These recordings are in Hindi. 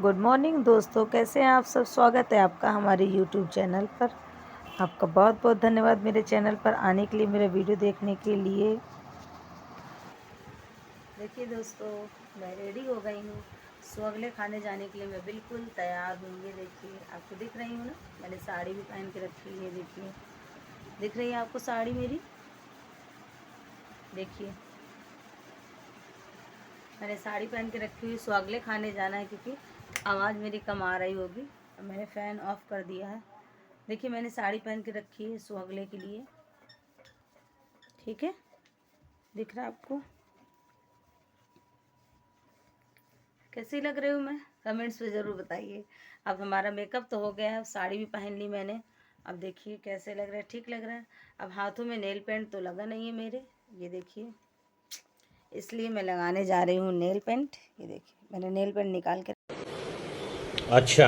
गुड मॉर्निंग दोस्तों, कैसे हैं आप सब। स्वागत है आपका हमारे यूट्यूब चैनल पर। आपका बहुत बहुत धन्यवाद मेरे चैनल पर आने के लिए, मेरे वीडियो देखने के लिए। देखिए दोस्तों, मैं रेडी हो गई हूँ। सुअगले खाने जाने के लिए मैं बिल्कुल तैयार हूँ। ये देखिए, आपको दिख रही हूँ ना, मैंने साड़ी भी पहन के रखी है। देखिए, दिख रही है आपको साड़ी मेरी। देखिए, मैंने साड़ी पहन के रखी हुई। सुअगले खाने जाना है क्योंकि आवाज़ मेरी कम आ रही होगी। अब मैंने फ़ैन ऑफ कर दिया है। देखिए, मैंने साड़ी पहन के रखी है सुअगले के लिए। ठीक है, दिख रहा है आपको। कैसी लग रही हूँ मैं, कमेंट्स में ज़रूर बताइए। अब हमारा मेकअप तो हो गया है, साड़ी भी पहन ली मैंने। अब देखिए कैसे लग रहा है, ठीक लग रहा है। अब हाथों में नेल पेंट तो लगा नहीं है मेरे, ये देखिए, इसलिए मैं लगाने जा रही हूँ नेल पेंट। ये देखिए, मैंने नेल पेंट निकाल के अच्छा,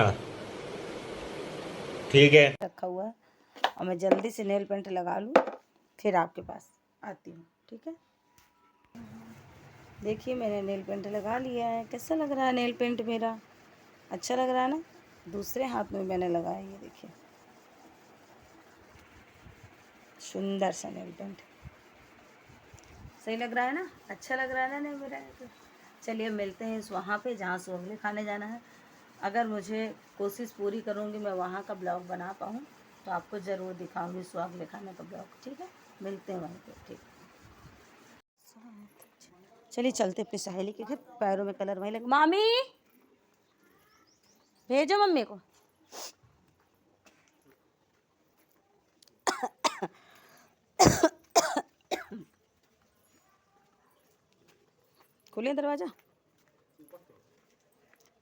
ठीक है, रखा हुआ है और मैं जल्दी से नेल पेंट लगा लूँ, फिर आपके पास आती हूँ। ठीक है, देखिए मैंने नेल पेंट लगा लिया है। कैसा लग रहा है नेल पेंट मेरा, अच्छा लग रहा है ना। दूसरे हाथ में मैंने लगाया, ये देखिए, सुंदर सा नेल पेंट। सही लग रहा है ना, अच्छा लग रहा है ना नहीं मेरा। तो चलिए मिलते हैं इस वहाँ पे जहाँ सुअगले खाने जाना है। अगर मुझे कोशिश पूरी करूँगी मैं वहाँ का ब्लॉग बना पाऊँ तो आपको ज़रूर दिखाऊँगी सुअगले खाने का ब्लॉग। ठीक है, मिलते हैं वहीं पे। ठीक, चलिए चलते अपनी सहेली के घर। पैरों में कलर वहीं लग। मामी भेजो मम्मी को। खोलिए दरवाज़ा,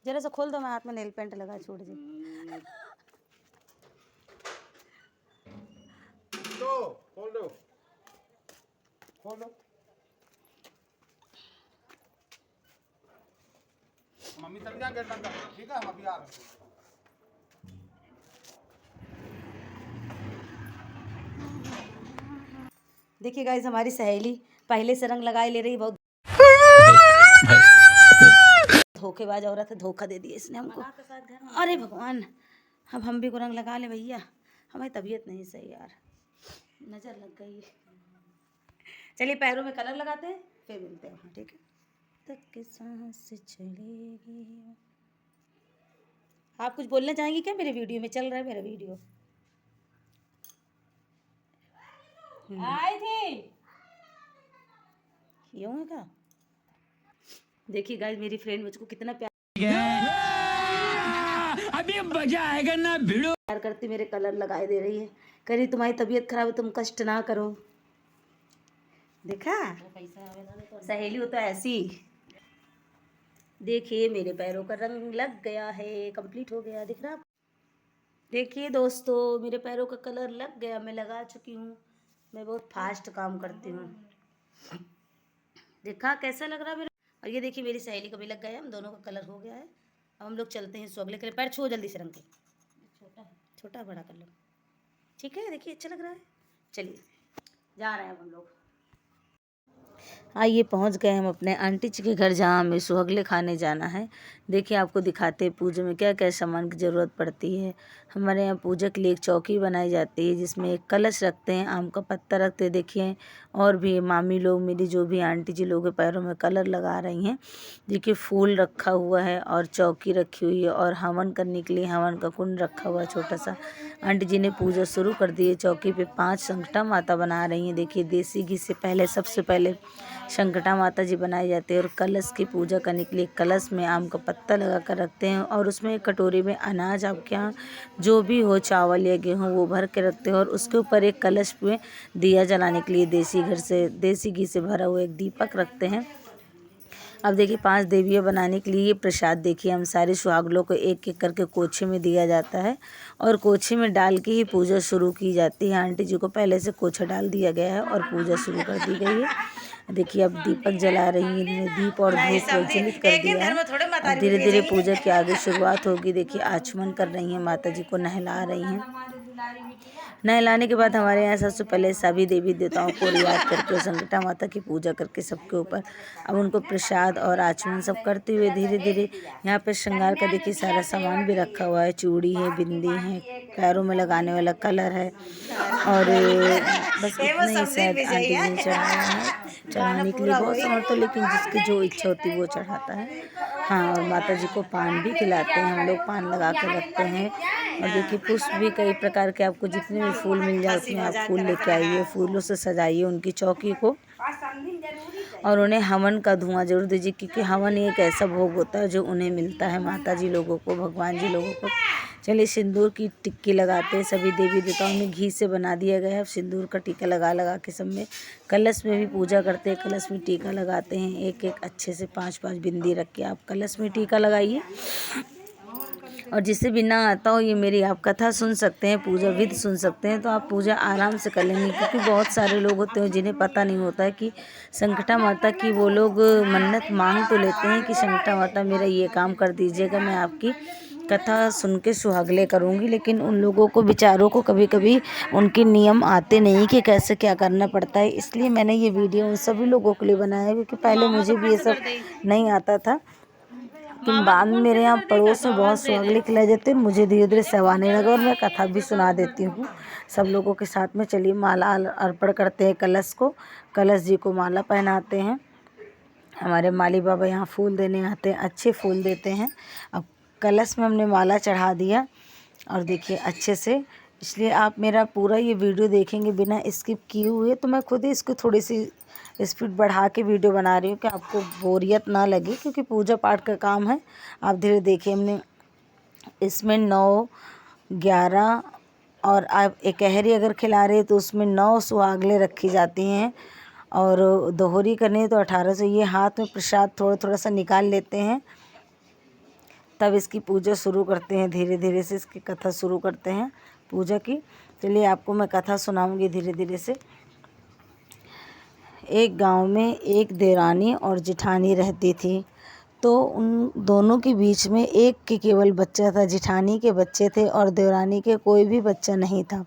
जरा सा खोल दो। मैं हाथ में नेल पेंट लगा, छोड़ दी। खोल दो, खोल दो। मम्मी चल जा, गेट बंद कर। ठीक है, हम अभी आ रहे हैं। देखिए गाइस, हमारी सहेली पहले से रंग लगाए ले रही। बहुत धोखेबाज औरत है, धोखा दे दिया इसने हमको। अरे भगवान, अब हम भी को रंग लगा ले भैया। हमारी तबीयत नहीं सही यार, नज़र लग गई। चलिए पैरों में कलर लगाते हैं, फिर मिलते हैं वहाँ। ठीक है, तक के सांस चलेगी। आप कुछ बोलना चाहेंगी क्या? मेरे वीडियो में चल रहा है मेरा वीडियो। आई थी यूं है क्या? देखिए गाइस, मेरी फ्रेंड मुझको कितना प्यार अभी मजा आएगा ना भिड़ो। करती, मेरे कलर लगाए दे रही है। कह रही तुम्हारी तबीयत खराब है, तुम कष्ट ना करो। देखा, सहेली हो तो ऐसी। देखिए मेरे पैरों का रंग लग गया है, कंप्लीट हो गया। दिख रहा? देखिए दोस्तों, मेरे पैरों का कलर लग गया, मैं लगा चुकी हूँ। मैं बहुत फास्ट काम करती हूँ। देखा कैसा लग रहा है मेरा। और ये देखिए, मेरी सहेली का भी लग गया है, हम दोनों का कलर हो गया है। अब हम लोग चलते हैं सुअगले के लिए। पैर छुओ जल्दी से रंग के। छोटा बड़ा कर लो। ठीक है, देखिए अच्छा लग रहा है। चलिए जा रहे हैं अब हम लोग। आइए पहुंच गए हम अपने आंटी जी के घर, जहाँ हमें सुअगले खाने जाना है। देखिए आपको दिखाते हैं पूजा में क्या क्या सामान की ज़रूरत पड़ती है। हमारे यहाँ पूजा के लिए एक चौकी बनाई जाती है, जिसमें एक कलश रखते हैं, आम का पत्ता रखते हैं। देखिए, और भी मामी लोग, मेरी जो भी आंटी जी लोग पैरों में कलर लगा रही हैं। देखिए फूल रखा हुआ है और चौकी रखी हुई है, और हवन करने के लिए हवन का कुंड रखा हुआ है छोटा सा। आंटी जी ने पूजा शुरू कर दी है। चौकी पे 5 संकटा माता बना रही हैं। देखिए, देसी घी से पहले, सबसे पहले संकटा माता जी बनाई जाती है। और कलश की पूजा करने के लिए कलश में आम का पत्ता लगा कर रखते हैं, और उसमें एक कटोरी में अनाज, आपके यहाँ जो भी हो, चावल या गेहूँ, वो भर के रखते हैं। और उसके ऊपर एक कलश में दिया जलाने के लिए देसी घी से भरा हुआ एक दीपक रखते हैं। अब देखिए 5 देवियाँ बनाने के लिए ये प्रसाद, देखिए हम सारे सुहागनों को एक एक करके कोछे में दिया जाता है, और कोछे में डाल के ही पूजा शुरू की जाती है। आंटी जी को पहले से कोछा डाल दिया गया है और पूजा शुरू कर दी गई है। देखिए अब दीपक जला रही है, इन्होंने दीप और धूप प्रज्वलित कर दिया है। अब धीरे धीरे पूजा की आगे शुरुआत होगी। देखिए आचमन कर रही हैं, माता जी को नहला रही हैं। नहलाने के बाद हमारे यहाँ सबसे पहले सभी देवी देवताओं को याद करके और संकटा माता की पूजा करके सबके ऊपर अब उनको प्रसाद और आचमन सब करते हुए धीरे धीरे यहाँ पे श्रृंगार का देखिए सारा सामान भी रखा हुआ है। चूड़ी है, बिंदी है, पैरों में लगाने वाला कलर है और बस इतना ही शायद आंटी जी ने चढ़ाया है। चढ़ाने के लिए बहुत सामान तो, लेकिन जिसकी जो इच्छा होती है वो चढ़ाता है। हाँ, और माता जी को पान भी खिलाते हैं, हम लोग पान लगा कर रखते हैं। और देखिए पुष्प भी कई प्रकार के, आपको जितने भी फूल मिल जाते हैं आप फूल लेके आइए, फूलों से सजाइए उनकी चौकी को और उन्हें हवन का धुआं जरूर दीजिए, क्योंकि हवन एक ऐसा भोग होता है जो उन्हें मिलता है, माता जी लोगों को, भगवान जी लोगों को। चलिए सिंदूर की टिक्की लगाते हैं, सभी देवी देवताओं में घी से बना दिया गया है। सिंदूर का टीका लगा लगा के सब में कलश में भी पूजा करते हैं, कलश में टीका लगाते हैं। एक एक अच्छे से 5-5 बिंदी रख के आप कलश में टीका लगाइए। और जिसे भी ना आता हो ये मेरी आप कथा सुन सकते हैं, पूजा विधि सुन सकते हैं, तो आप पूजा आराम से कर लेंगे। क्योंकि बहुत सारे लोग होते हैं जिन्हें पता नहीं होता है कि संकटा माता की वो लोग मन्नत मांग तो लेते हैं कि संकटा माता मेरा ये काम कर दीजिएगा, मैं आपकी कथा सुन के सुहागले करूँगी, लेकिन उन लोगों को बेचारों को कभी कभी उनके नियम आते नहीं कि कैसे क्या करना पड़ता है। इसलिए मैंने ये वीडियो उन सभी लोगों के लिए बनाया है, क्योंकि पहले मुझे भी ये सब नहीं आता था। लेकिन बाद में मेरे यहाँ पड़ोस में बहुत सुहागले खिलाए जाते हैं, मुझे धीरे धीरे सब आने लगा और मैं कथा भी सुना देती हूँ सब लोगों के साथ में। चलिए माला अर्पण करते हैं कलश को, कलश जी को माला पहनाते हैं। हमारे माली बाबा यहाँ फूल देने आते हैं, अच्छे फूल देते हैं। अब कलश में हमने माला चढ़ा दिया और देखिए अच्छे से, इसलिए आप मेरा पूरा ये वीडियो देखेंगे बिना स्किप किए हुए। तो मैं खुद ही इसको थोड़ी सी स्पीड बढ़ा के वीडियो बना रही हूँ कि आपको बोरियत ना लगे, क्योंकि पूजा पाठ का काम है। आप धीरे देखिए, हमने इसमें 9, 11 और आप एकहरी अगर खिला रहे तो उसमें 9 सुहागले रखी जाती हैं और दोहरी करनी है तो 18 से। ये हाथ में प्रसाद थोड़ा थोड़ा सा निकाल लेते हैं, तब इसकी पूजा शुरू करते हैं। धीरे धीरे से इसकी कथा शुरू करते हैं पूजा की। चलिए आपको मैं कथा सुनाऊंगी धीरे धीरे से। एक गांव में एक देवरानी और जेठानी रहती थी। तो उन दोनों के बीच में एक के केवल बच्चा था। जेठानी के बच्चे थे और देवरानी के कोई भी बच्चा नहीं था।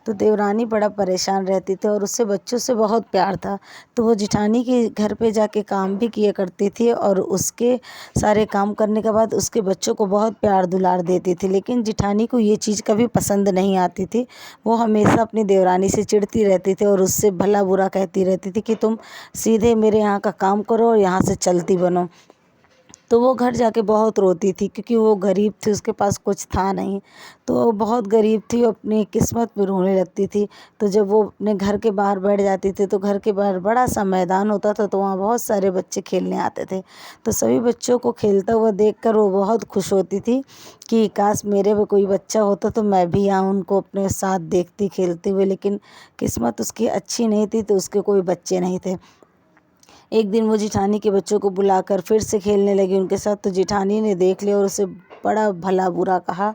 तो देवरानी बड़ा परेशान रहती थी और उससे बच्चों से बहुत प्यार था। तो वो जेठानी के घर पे जाके काम भी किया करती थी और उसके सारे काम करने के बाद उसके बच्चों को बहुत प्यार दुलार देती थी। लेकिन जेठानी को ये चीज़ कभी पसंद नहीं आती थी। वो हमेशा अपनी देवरानी से चिढ़ती रहती थी और उससे भला बुरा कहती रहती थी कि तुम सीधे मेरे यहाँ का काम करो और यहाँ से चलती बनो। तो वो घर जाके बहुत रोती थी, क्योंकि वो गरीब थी, उसके पास कुछ था नहीं। तो वो बहुत गरीब थी, अपनी किस्मत पे रोने लगती थी। तो जब वो अपने घर के बाहर बैठ जाती थी तो घर के बाहर बड़ा सा मैदान होता था, तो वहाँ बहुत सारे बच्चे खेलने आते थे। तो सभी बच्चों को खेलता हुआ देखकर वो बहुत खुश होती थी कि काश मेरे में कोई बच्चा होता तो मैं भी यहाँ उनको अपने साथ देखती खेलते हुए। लेकिन किस्मत उसकी अच्छी नहीं थी, तो उसके कोई बच्चे नहीं थे। एक दिन वो जेठानी के बच्चों को बुलाकर फिर से खेलने लगी उनके साथ। तो जेठानी ने देख लिया और उसे बड़ा भला बुरा कहा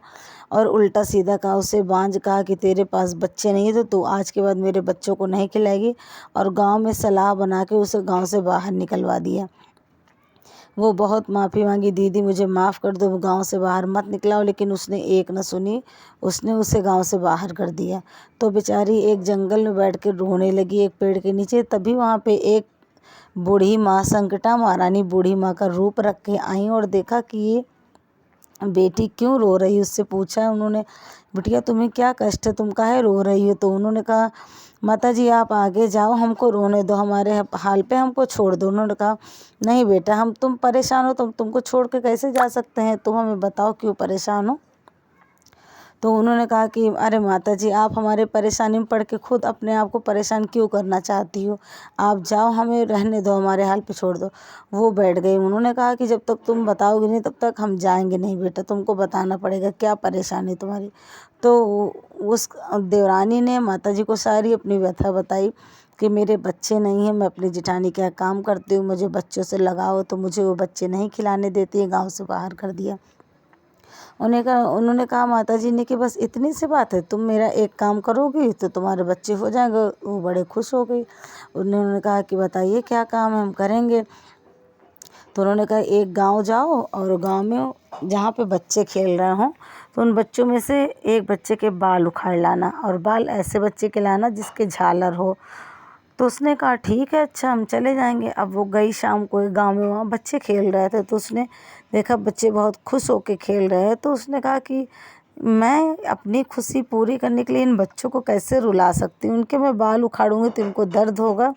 और उल्टा सीधा कहा, उसे बांझ कहा कि तेरे पास बच्चे नहीं तो तू आज के बाद मेरे बच्चों को नहीं खिलाएगी। और गांव में सलाह बना के उसे गांव से बाहर निकलवा दिया। वो बहुत माफ़ी मांगी, दीदी मुझे माफ़ कर दो, वो गांव से बाहर मत निकलाओ। लेकिन उसने एक न सुनी, उसने उसे गांव से बाहर कर दिया। तो बेचारी एक जंगल में बैठ कर रोने लगी एक पेड़ के नीचे। तभी वहाँ पे एक बूढ़ी माँ, संकटा महारानी बूढ़ी माँ का रूप रख के आई और देखा कि ये बेटी क्यों रो रही है। उससे पूछा उन्होंने, बिटिया तुम्हें क्या कष्ट है, तुम काहे रो रही हो। तो उन्होंने कहा, माता जी आप आगे जाओ, हमको रोने दो, हमारे हाल पे हमको छोड़ दो। उन्होंने कहा, नहीं बेटा, तुम परेशान हो, तुमको छोड़ के कैसे जा सकते हैं, तुम हमें बताओ क्यों परेशान हो। तो उन्होंने कहा कि अरे माता जी, आप हमारे परेशानी में पड़ के खुद अपने आप को परेशान क्यों करना चाहती हो, आप जाओ, हमें रहने दो, हमारे हाल पे छोड़ दो। वो बैठ गई। उन्होंने कहा कि जब तक तुम बताओगे नहीं तब तक हम जाएंगे नहीं बेटा, तुमको बताना पड़ेगा क्या परेशानी तुम्हारी। तो उस देवरानी ने माता जी को सारी अपनी व्यथा बताई कि मेरे बच्चे नहीं हैं, मैं अपनी जेठानी का काम करती हूँ, मुझे बच्चों से लगाओ। तो मुझे वो बच्चे नहीं खिलाने देती है, गाँव से बाहर कर दिया। उन्होंने कहा माता जी ने कि बस इतनी सी बात है, तुम मेरा एक काम करोगी तो तुम्हारे बच्चे हो जाएंगे। वो बड़े खुश हो गई। उन्होंने कहा कि बताइए क्या काम है, हम करेंगे। तो उन्होंने कहा एक गांव जाओ और गांव में जहाँ पे बच्चे खेल रहे हों तो उन बच्चों में से एक बच्चे के बाल उखाड़ लाना और बाल ऐसे बच्चे के लाना जिसके झालर हो। तो उसने कहा ठीक है, अच्छा हम चले जाएंगे। अब वो गई शाम को एक गाँव में, वहाँ बच्चे खेल रहे थे तो उसने देखा बच्चे बहुत खुश होके खेल रहे हैं। तो उसने कहा कि मैं अपनी खुशी पूरी करने के लिए इन बच्चों को कैसे रुला सकती हूँ, उनके मैं बाल उखाड़ूंगी तो इनको दर्द होगा,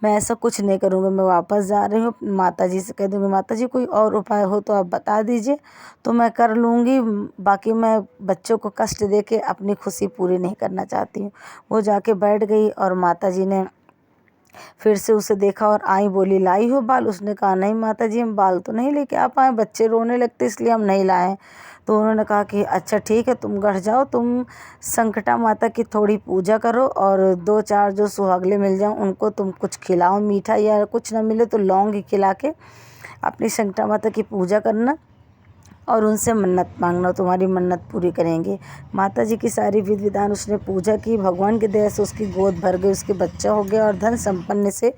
मैं ऐसा कुछ नहीं करूँगी। मैं वापस जा रही हूँ, माता जी से कह दूँगी माता जी कोई और उपाय हो तो आप बता दीजिए तो मैं कर लूँगी, बाकी मैं बच्चों को कष्ट दे के अपनी खुशी पूरी नहीं करना चाहती हूँ। वो जाके बैठ गई और माता जी ने फिर से उसे देखा और आई, बोली लाई हो बाल? उसने कहा नहीं माता जी हम बाल तो नहीं लेके आ पाए, बच्चे रोने लगते इसलिए हम नहीं लाए। तो उन्होंने कहा कि अच्छा ठीक है, तुम घर जाओ, तुम संकटा माता की थोड़ी पूजा करो और 2-4 जो सुहागले मिल जाओ उनको तुम कुछ खिलाओ मीठा, या कुछ ना मिले तो लौंग ही खिला के अपनी संकटा माता की पूजा करना और उनसे मन्नत मांगना, तुम्हारी मन्नत पूरी करेंगे। माता जी की सारी विधि विधान उसने पूजा की, भगवान की दया से उसकी गोद भर गई, उसके बच्चा हो गया और धन संपन्न से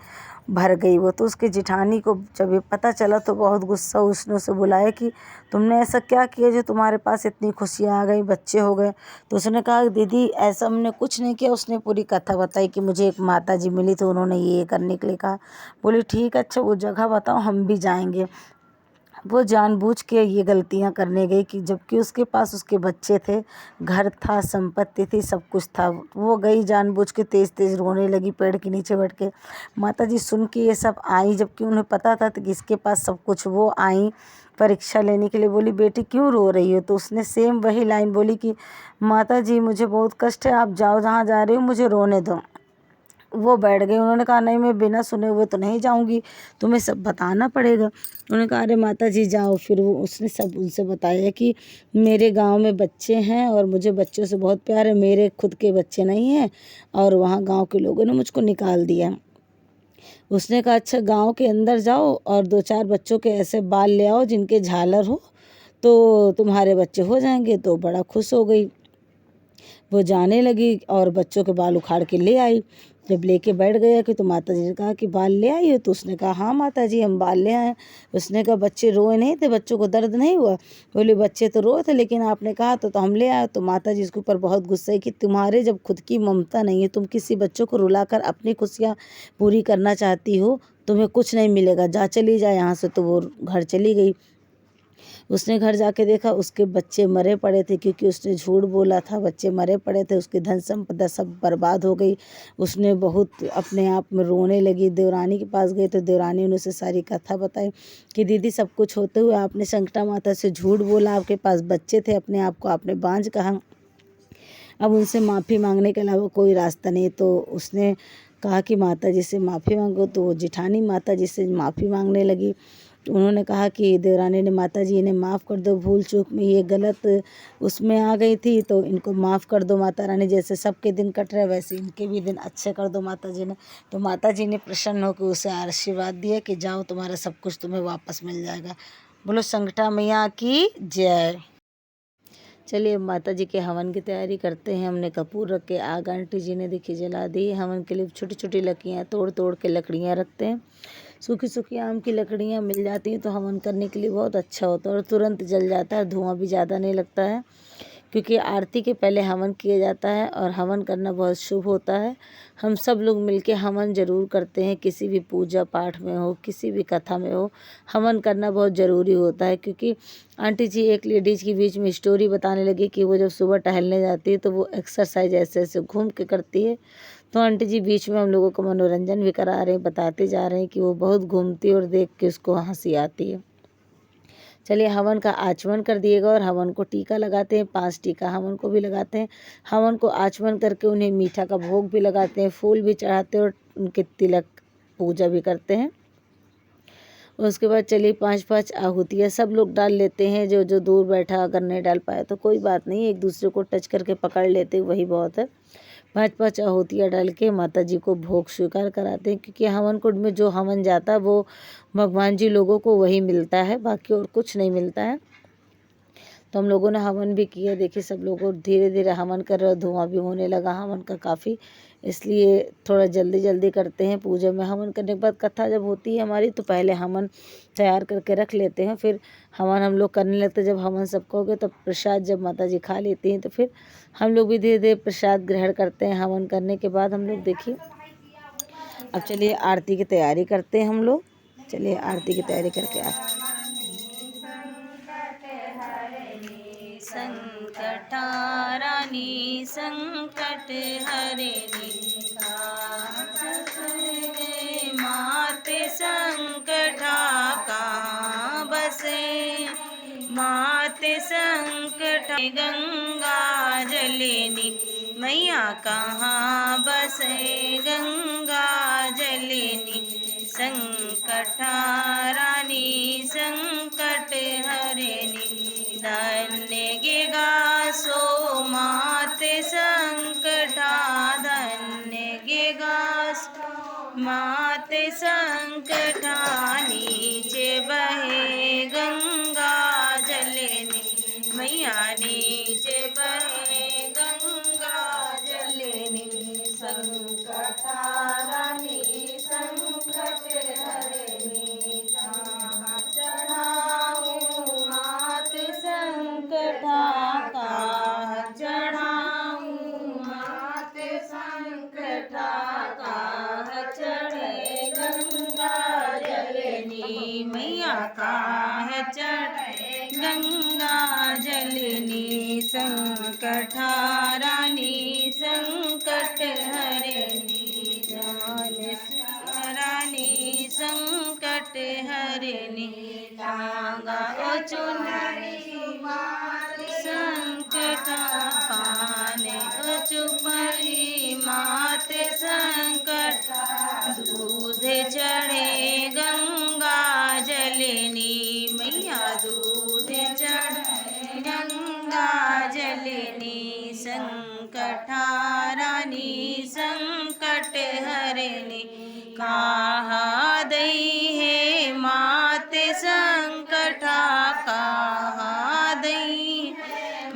भर गई वो। तो उसकी जिठानी को जब ये पता चला तो बहुत गुस्सा, उसने उसे बुलाया कि तुमने ऐसा क्या किया जो तुम्हारे पास इतनी खुशियाँ आ गई, बच्चे हो गए? तो उसने कहा दीदी ऐसा हमने कुछ नहीं किया। उसने पूरी कथा बताई कि मुझे एक माता जी मिली तो उन्होंने ये करने के लिए कहा। बोली ठीक अच्छा वो जगह बताओ हम भी जाएंगे। वो जानबूझ के ये गलतियां करने गई कि जबकि उसके पास उसके बच्चे थे, घर था, संपत्ति थी, सब कुछ था। वो गई जानबूझ के तेज़ तेज़ रोने लगी पेड़ के नीचे बैठ के। माता जी सुन के ये सब आई, जबकि उन्हें पता था कि इसके पास सब कुछ। वो आई परीक्षा लेने के लिए, बोली बेटी क्यों रो रही हो? तो उसने सेम वही लाइन बोली कि माता जी मुझे बहुत कष्ट है, आप जाओ जहाँ जा रही हो, मुझे रोने दो। वो बैठ गई। उन्होंने कहा नहीं मैं बिना सुने हुए तो नहीं जाऊंगी, तुम्हें सब बताना पड़ेगा। उन्होंने कहा अरे माता जी जाओ। फिर वो उसने सब उनसे बताया कि मेरे गांव में बच्चे हैं और मुझे बच्चों से बहुत प्यार है, मेरे खुद के बच्चे नहीं हैं और वहाँ गांव के लोगों ने मुझको निकाल दिया। उसने कहा अच्छा गांव के अंदर जाओ और 2-4 बच्चों के ऐसे बाल ले आओ जिनके झालर हो तो तुम्हारे बच्चे हो जाएंगे। तो बड़ा खुश हो गई, वो जाने लगी और बच्चों के बाल उखाड़ के ले आई। जब लेके बैठ गया कि तो माता जी ने कहा कि बाल ले आई हो? तो उसने कहा हाँ माता जी हम बाल ले आए। उसने कहा बच्चे रोए नहीं थे, बच्चों को दर्द नहीं हुआ? बोले बच्चे तो रोए थे लेकिन आपने कहा तो हम ले आए। तो माता जी इसके ऊपर बहुत गुस्सा है कि तुम्हारे जब खुद की ममता नहीं है, तुम किसी बच्चों को रुलाकर अपनी खुशियाँ पूरी करना चाहती हो, तुम्हें कुछ नहीं मिलेगा, जा चली जा यहाँ से। तो वो घर चली गई। उसने घर जाके देखा उसके बच्चे मरे पड़े थे, क्योंकि उसने झूठ बोला था, बच्चे मरे पड़े थे, उसकी धन संपदा सब बर्बाद हो गई। उसने बहुत अपने आप में रोने लगी। देवरानी के पास गई तो देवरानी ने उसे सारी कथा बताई कि दीदी सब कुछ होते हुए आपने संकटा माता से झूठ बोला, आपके पास बच्चे थे, अपने आप को आपने बांझ कहा, अब उनसे माफ़ी मांगने के अलावा कोई रास्ता नहीं। तो उसने कहा कि माता जी से माफ़ी मांगो। तो वो जिठानी माता जी से माफ़ी मांगने लगी। तो उन्होंने कहा कि देवरानी ने माता जी इन्हें माफ़ कर दो, भूल चूक में ये गलत उसमें आ गई थी तो इनको माफ़ कर दो माता रानी, जैसे सबके दिन कट रहे वैसे इनके भी दिन अच्छे कर दो माता जी ने। तो माता जी ने प्रसन्न होकर उसे आशीर्वाद दिया कि जाओ तुम्हारा सब कुछ तुम्हें वापस मिल जाएगा। बोलो संकटा मैया की जय। चलिए अब माता जी के हवन की तैयारी करते हैं। हमने कपूर रख के आग आंटी जी ने देखी जला दी। हवन के लिए छोटी छोटी लकड़ियाँ तोड़ तोड़ के लकड़ियाँ रखते हैं। सूखी सूखी आम की लकड़ियाँ मिल जाती हैं तो हवन करने के लिए बहुत अच्छा होता है और तुरंत जल जाता है, धुआं भी ज़्यादा नहीं लगता है, क्योंकि आरती के पहले हवन किया जाता है और हवन करना बहुत शुभ होता है। हम सब लोग मिलके हवन ज़रूर करते हैं, किसी भी पूजा पाठ में हो, किसी भी कथा में हो, हवन करना बहुत ज़रूरी होता है। क्योंकि आंटी जी एक लेडीज़ के बीच में स्टोरी बताने लगी कि वो जब सुबह टहलने जाती है तो वो एक्सरसाइज ऐसे ऐसे घूम के करती है। तो आंटी जी बीच में हम लोगों को मनोरंजन भी करा रहे हैं, बताते जा रहे हैं कि वो बहुत घूमती है और देख के उसको हंसी आती है। चलिए हवन का आचमन कर दिएगा और हवन को टीका लगाते हैं, 5 टीका हवन को भी लगाते हैं। हवन को आचमन करके उन्हें मीठा का भोग भी लगाते हैं, फूल भी चढ़ाते हैं और उनके तिलक पूजा भी करते हैं। उसके बाद चलिए 5-5 आहुतियाँ सब लोग डाल लेते हैं। जो जो दूर बैठा अगर नहीं डाल पाया तो कोई बात नहीं, एक दूसरे को टच करके पकड़ लेते वही बहुत है। 5-5 आहुतियाँ डाल के माता जी को भोग स्वीकार कराते हैं, क्योंकि हवन कुंड में जो हवन जाता है वो भगवान जी लोगों को वही मिलता है, बाकी और कुछ नहीं मिलता है। तो हम लोगों ने हवन भी किया। देखिए सब लोगों धीरे धीरे हवन कर रहे, धुआं भी होने लगा हवन का काफ़ी, इसलिए थोड़ा जल्दी जल्दी करते हैं। पूजा में हवन करने के बाद कथा जब होती है हमारी तो पहले हवन तैयार करके रख लेते हैं, फिर हवन हम लोग करने लगते हैं। जब हवन सबका हो गया तो प्रसाद जब माता जी खा लेती हैं तो फिर हम लोग भी धीरे धीरे प्रसाद ग्रहण करते हैं। हवन करने के बाद हम लोग देखिए अब चलिए आरती की तैयारी करते हैं हम लोग। चलिए आरती की तैयारी करके आते हैं। संकट हारनी संकट हरनी माते संकटा कहाँ बसे, माते संकट गंगा जलनी मैया कहाँ बसे, गंगा जलनी संकट हारनी संकट हरनी धन्य गे गासो माते संकटा, धन्य गे गासो माते संकटा नीचे बहे गंगा जलनी मैया नीचे बहे गंगा जलनी संकट हारनी संकट हरनी कहाँ चढ़ाऊँ मात संकटा, कहाँ चढ़ाऊँ मात संकटा कहाँ चढ़े गंगा जलनी मैया कहाँ चढ़े गंगा जलनी संकट हारनी संकट हरनी रानी संकट हरनी टांगा ओ चुनरी संकट पाने ओ चुपड़ी माते संकट दूध चढ़े गंगा जलनी मैया दूध चढ़े गंगा जलनी संकट हारनी संकट हरनी कहाँ दई है माते संकटा, कहाँ दई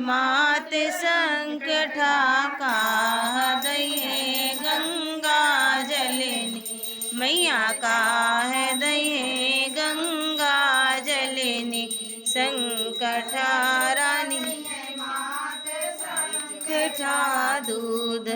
माते संकटा कहाँ दई है गंगा जलनी मैया कहाँ दई है गंगा जलनी संकट हारनी संकटा दूध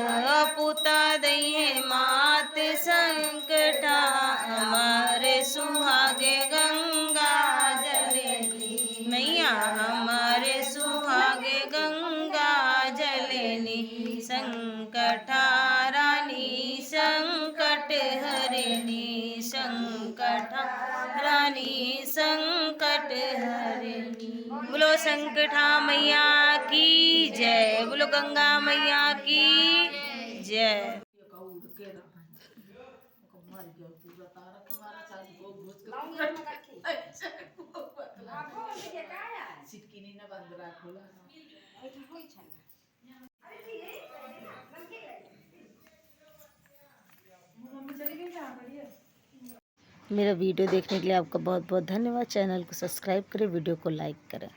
पुता दई है मात संकटा हमारे सुहागे गंगा जलनी मैया हमारे सुहागे गंगा जलनी संकट हारनी संकट हरनी संकट हारनी संकट हरनी। बोलो संकटा मैया की जय, बोलो गंगा मैया की जय। मेरा वीडियो देखने के लिए आपका बहुत बहुत धन्यवाद। चैनल को सब्सक्राइब करें, वीडियो को लाइक करें।